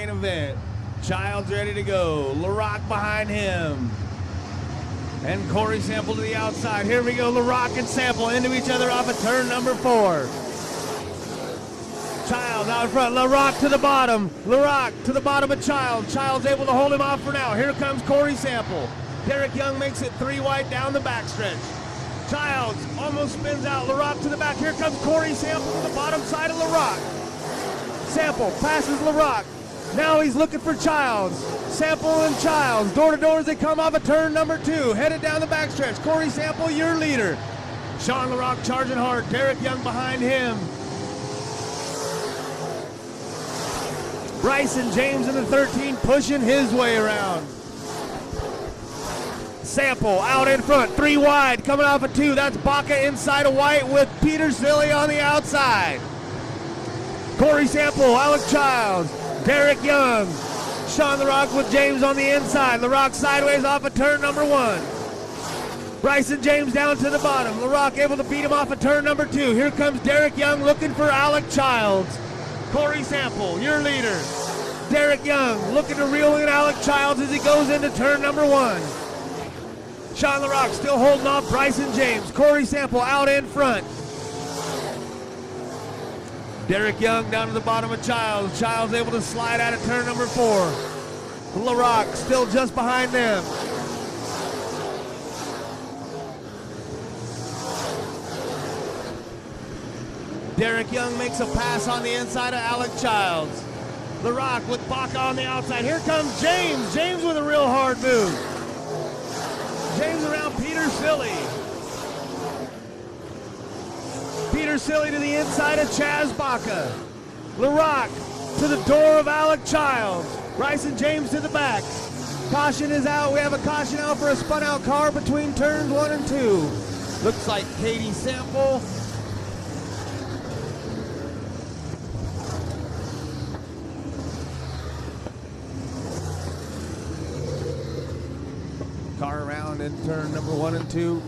main event. Child's ready to go. LaRock behind him. And Corey Sample to the outside. Here we go. LaRock and Sample into each other off of turn number 4. Child out in front. LaRock to the bottom. LaRock to the bottom of Child. Child's able to hold him off for now. Here comes Corey Sample. Derek Young makes it 3 wide down the backstretch. Childs almost spins out. LaRock to the back. Here comes Corey Sample to the bottom side of LaRock. Sample passes LaRock. Now he's looking for Childs. Sample and Childs. Door to door as they come off of turn number 2. Headed down the backstretch. Corey Sample, your leader. Sean LaRock charging hard. Derek Young behind him. Bryson James in the 13 pushing his way around. Sample out in front, 3 wide, coming off of 2. That's Baca inside of white with Peter Silly on the outside. Corey Sample, Alec Childs, Derek Young, Sean LaRock with James on the inside. LaRock sideways off of turn number 1. Bryson James down to the bottom. LaRock able to beat him off of turn number 2. Here comes Derek Young looking for Alec Childs. Corey Sample, your leader. Derek Young looking to reel in Alec Childs as he goes into turn number 1. Sean LaRock still holding off Bryson James. Corey Sample out in front. Derek Young down to the bottom of Childs. Childs able to slide out of turn number 4. LaRock still just behind them. Derek Young makes a pass on the inside of Alec Childs. LaRock with Baca on the outside. Here comes James. James with a real hard move. James around Peter Silly. Peter Silly to the inside of Chaz Baca. LaRock to the door of Alec Childs. Bryson James to the back. Caution is out. We have a caution out for a spun out car between turns 1 and 2. Looks like Katie Sample. Car around in turn number 1 and 2.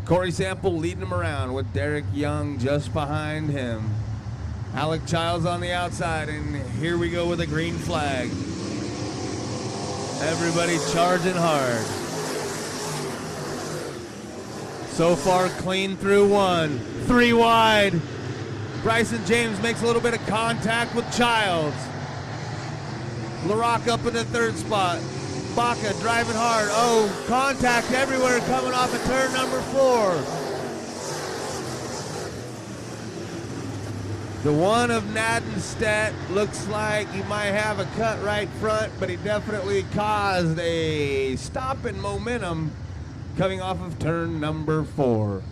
Corey Sample leading him around with Derek Young just behind him. Alec Childs on the outside, and here we go with a green flag. Everybody charging hard. So far, clean through one. 3 wide. Bryson James makes a little bit of contact with Childs. LaRock up in the 3rd spot. Baca driving hard. Oh, contact everywhere coming off of turn number 4. The one of Nadenstedt looks like he might have a cut right front, but he definitely caused a stop in momentum coming off of turn number 4.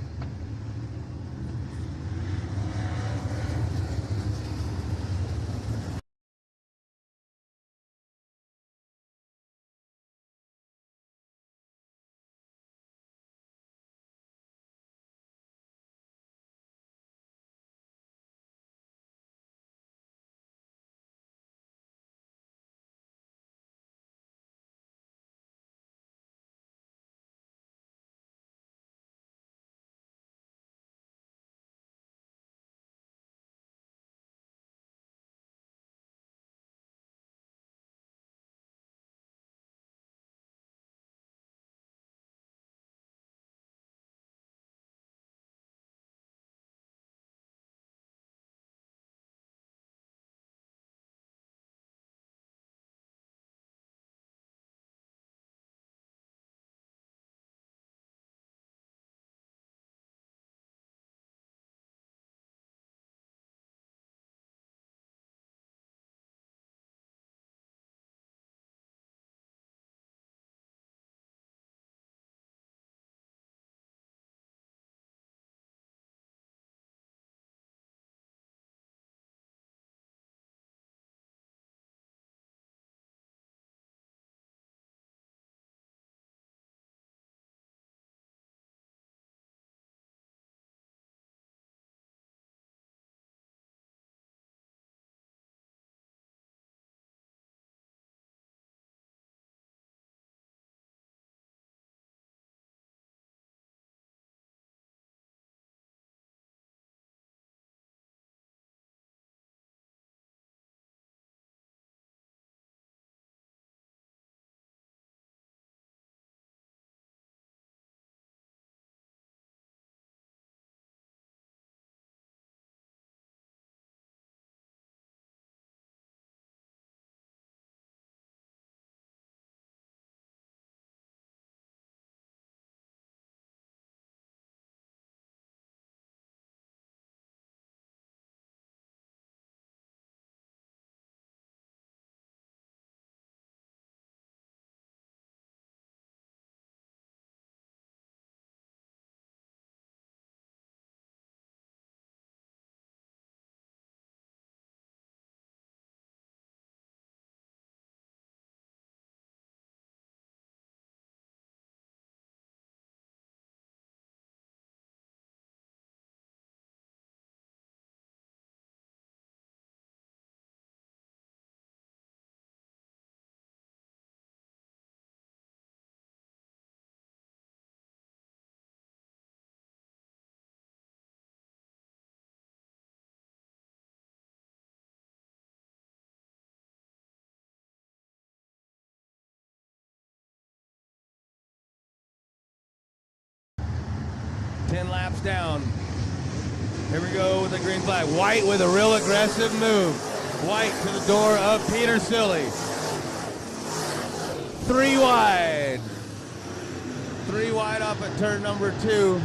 Ten laps down. Here we go with the green flag. White with a real aggressive move. White to the door of Peter Silly. 3 wide. 3 wide up at turn number 2.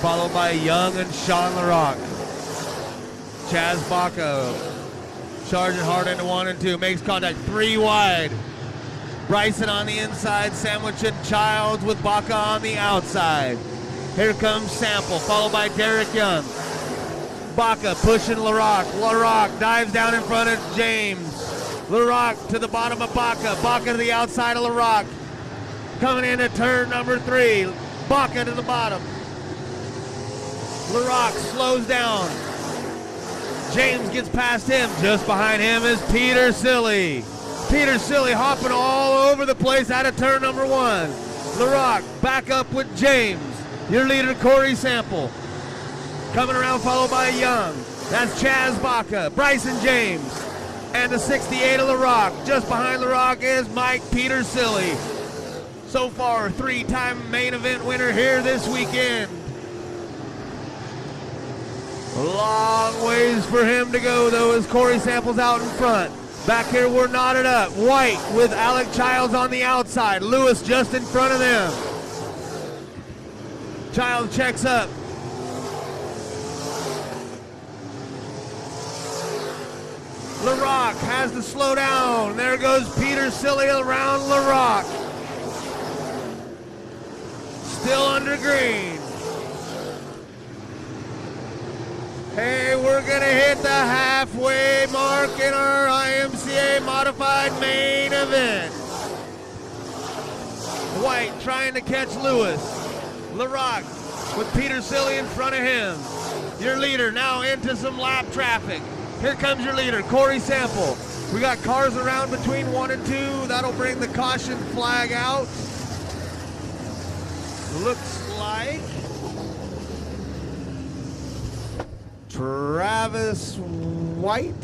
followed by Young and Sean LaRock. Chaz Baca, charging hard into 1 and 2, makes contact 3 wide. Bryson on the inside, sandwiching Childs with Baca on the outside. Here comes Sample, followed by Derek Young. Baca pushing LaRock. LaRock dives down in front of James. LaRock to the bottom of Baca. Baca to the outside of LaRock. Coming into turn number 3. Baca to the bottom. LaRock slows down. James gets past him. Just behind him is Peter Silly. Peter Silly hopping all over the place out of turn number 1. LaRock back up with James. Your leader, Corey Sample. Coming around, followed by Young. That's Chaz Baca, Bryson James, and the 68 of LaRock. Just behind LaRock is Mike Peter Silly. So far, 3-time main event winner here this weekend. A long ways for him to go, though, as Corey Sample's out in front. Back here, we're knotted up. White with Alec Childs on the outside. Lewis just in front of them. Childs checks up. LaRock has to slow down. There goes Peter Silly around LaRock. Still under green. Hey, we're gonna hit the halfway mark in our IMCA modified main event. White trying to catch Lewis. LaRock with Peter Silly in front of him. Your leader now into some lap traffic. Here comes your leader, Corey Sample. We got cars around between 1 and 2. That'll bring the caution flag out. Looks like Travis White.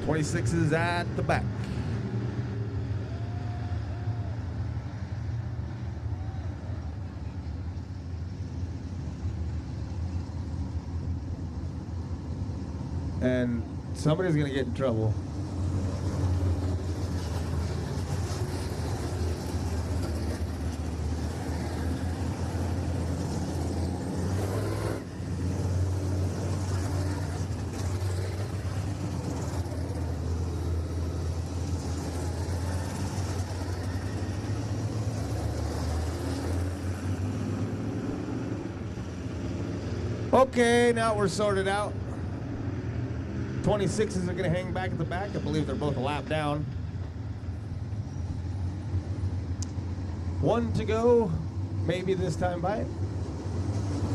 '26 is at the back. and somebody's going to get in trouble. Okay, now we're sorted out. 26s are going to hang back at the back. I believe they're both a lap down. 1 to go, maybe this time by.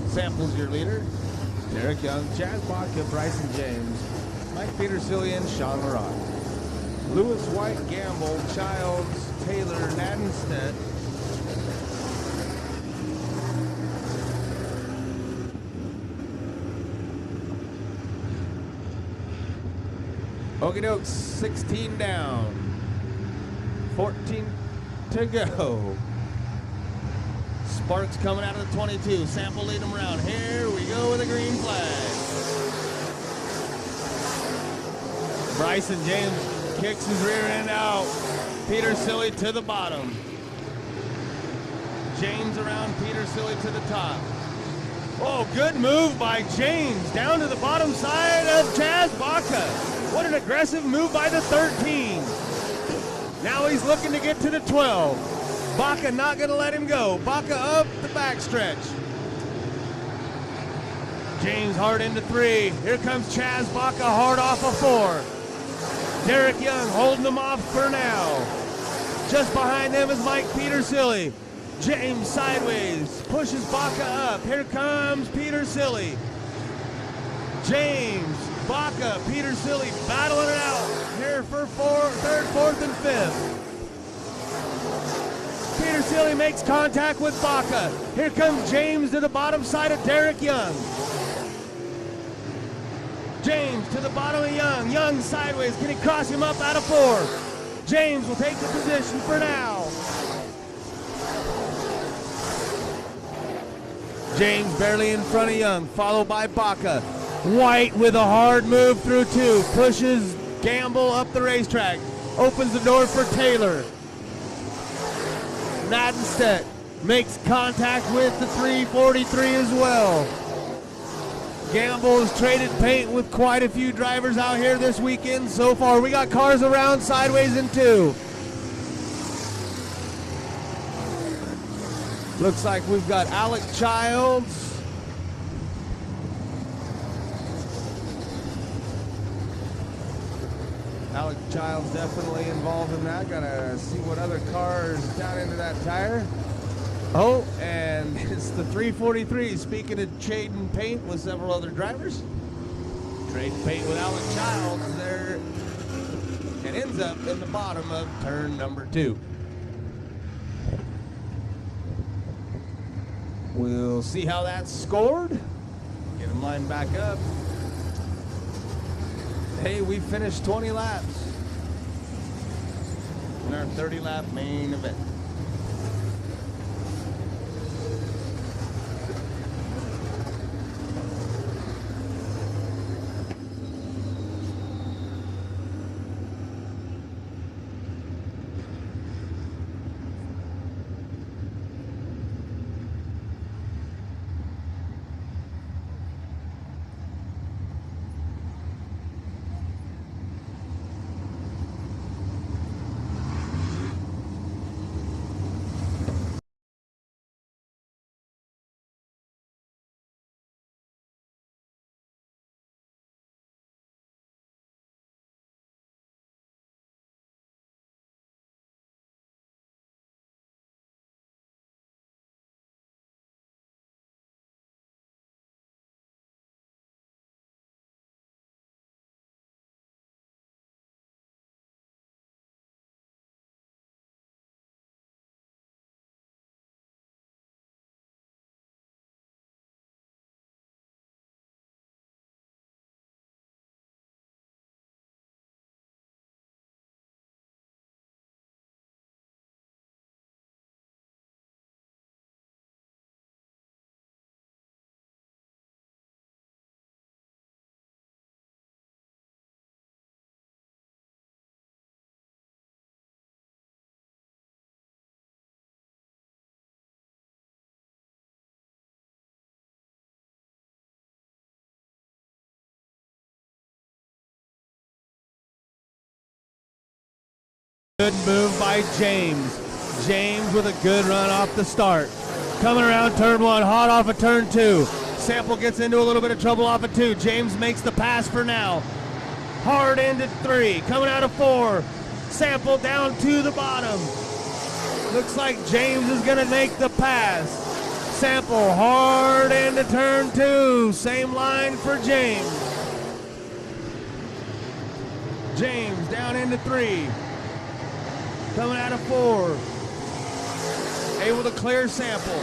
Sample's your leader. Derek Young, Chaz Baca, Bryson James, Mike Petersillian, Sean Larocque. Lewis White, Gamble, Childs, Taylor, Nadenstedt. Okie dokes, 16 down, 14 to go. Sparks coming out of the 22, Sample lead them around. Here we go with a green flag. Bryson James kicks his rear end out. Petersilly to the bottom. James around Petersilly to the top. Oh, good move by James down to the bottom side of Chaz Baca. What an aggressive move by the 13. Now he's looking to get to the 12. Baca not going to let him go. Baca up the backstretch. James hard into 3. Here comes Chaz Baca hard off of 4. Derek Young holding them off for now. Just behind them is Mike Petersilly. James sideways, pushes Baca up. Here comes Petersilly. James, Baca, Petersilly battling it out here for 3rd, 4th, and 5th. Petersilly makes contact with Baca. Here comes James to the bottom side of Derek Young. James to the bottom of Young. Young sideways. Can he cross him up out of 4? James will take the position for now. James barely in front of Young, followed by Baca. White with a hard move through 2, pushes Gamble up the racetrack, opens the door for Taylor. Nadenstedt makes contact with the 343 as well. Gamble has traded paint with quite a few drivers out here this weekend so far. We got cars around sideways in 2. Looks like we've got Alec Childs. Alec Childs definitely involved in that. Gotta see what other cars down into that tire. Oh, and it's the 343. Speaking of trading paint with several other drivers. Trading paint with Alec Childs there. It ends up in the bottom of turn number 2. We'll see how that's scored. Get him lined back up. Hey, we finished 20 laps in our 30-lap main event. good move by James. James with a good run off the start. Coming around turn 1, hot off of turn 2. Sample gets into a little bit of trouble off of 2. James makes the pass for now. Hard into 3, coming out of 4. Sample down to the bottom. Looks like James is gonna make the pass. Sample hard into turn 2. Same line for James. James down into 3. Coming out of 4. Able to clear Sample.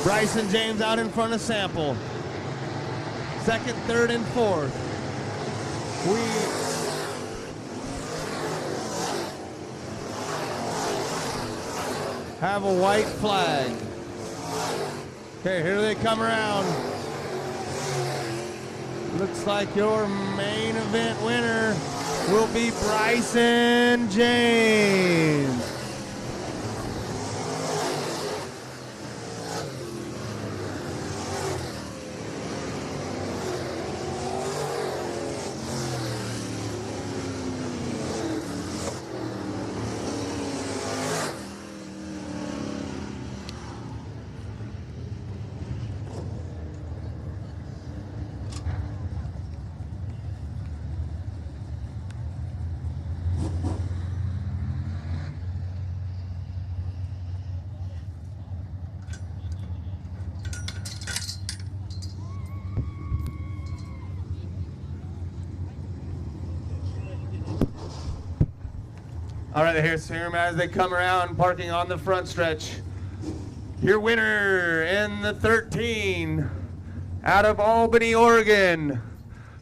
Bryson James out in front of Sample. Second, third, and fourth. We have a white flag. Okay, here they come around. Looks like your main event winner will be Bryson James. All right, here's him as they come around, parking on the front stretch. Your winner in the 13, out of Albany, Oregon.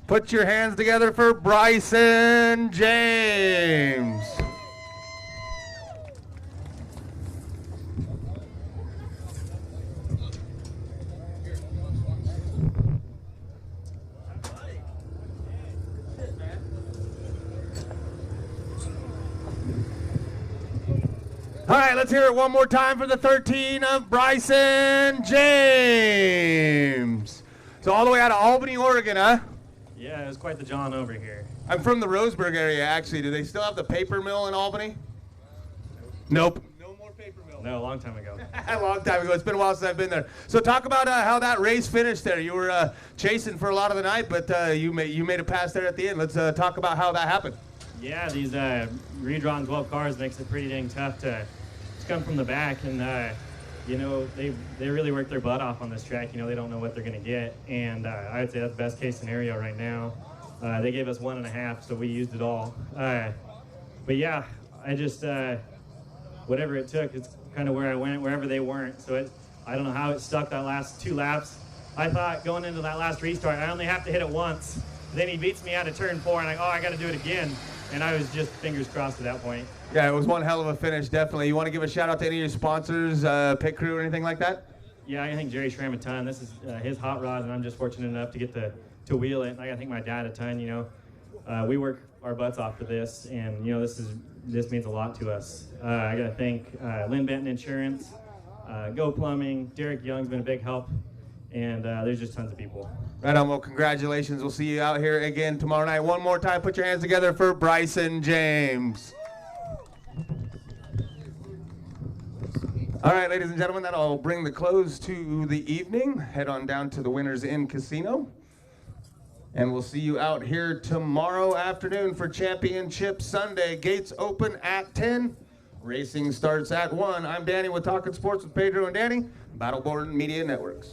Put your hands together for Bryson James. All right, let's hear it one more time for the 13 of Bryson James. So all the way out of Albany, Oregon, huh? Yeah, it was quite the jaunt over here. I'm from the Roseburg area, actually. Do they still have the paper mill in Albany? Nope. No more paper mill. No, a long time ago. A long time ago. It's been a while since I've been there. So talk about how that race finished there. You were chasing for a lot of the night, but you made a pass there at the end. Let's talk about how that happened. Yeah, these redrawn 12 cars makes it pretty dang tough to come from the back, and you know, they really work their butt off on this track. You know, they don't know what they're going to get, and I would say that's the best case scenario right now. They gave us 1.5, so we used it all. But yeah, I just whatever it took, it's kind of where I went, wherever they weren't. So I don't know how it stuck that last 2 laps. I thought going into that last restart, I only have to hit it once. Then he beats me out of turn 4, and I got to do it again. And I was just fingers crossed at that point. Yeah, it was one hell of a finish, definitely. You want to give a shout out to any of your sponsors, pit crew or anything like that? Yeah, I think Jerry Schramm a ton. This is his hot rod, and I'm just fortunate enough to get to wheel it. And I think my dad a ton. You know, we work our butts off for this, and you know this means a lot to us. I got to thank Lynn Benton Insurance, Go Plumbing, Derek Young's been a big help, and there's just tons of people. Right on. Well, congratulations. We'll see you out here again tomorrow night. One more time, put your hands together for Bryson James. All right, ladies and gentlemen, that'll bring the close to the evening. Head on down to the Winners Inn Casino. And we'll see you out here tomorrow afternoon for Championship Sunday. Gates open at 10. Racing starts at 1. I'm Danny with Talking Sports with Pedro and Danny, Battleborn Media Networks.